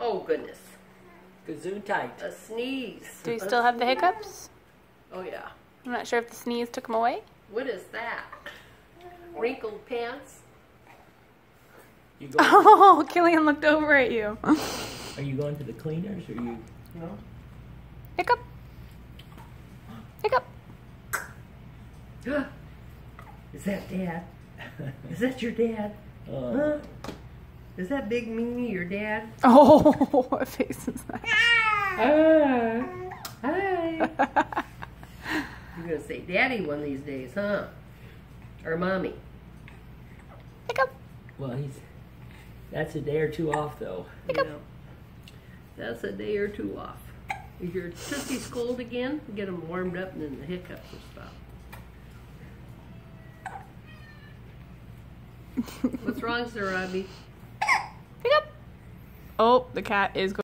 Oh, goodness. Kazoo tight. A sneeze. Do you still have the hiccups? Oh, yeah. I'm not sure if the sneeze took them away. What is that? Wrinkled pants? You going Oh, Killian looked over at you. are you going to the cleaners or you? No. Hiccup. Hiccup. Is that Dad? Is that your dad? Huh? Is that big meanie your dad? Oh, what face is that? Hi. You're going to say Daddy one of these days, huh? Or Mommy? Hiccup. Well, that's a day or two off though. Yeah. That's a day or two off. If your tootsie scold again, get them warmed up and then the hiccups will stop. What's wrong, Sir Robbie? Hiccup. Oh, the cat is going.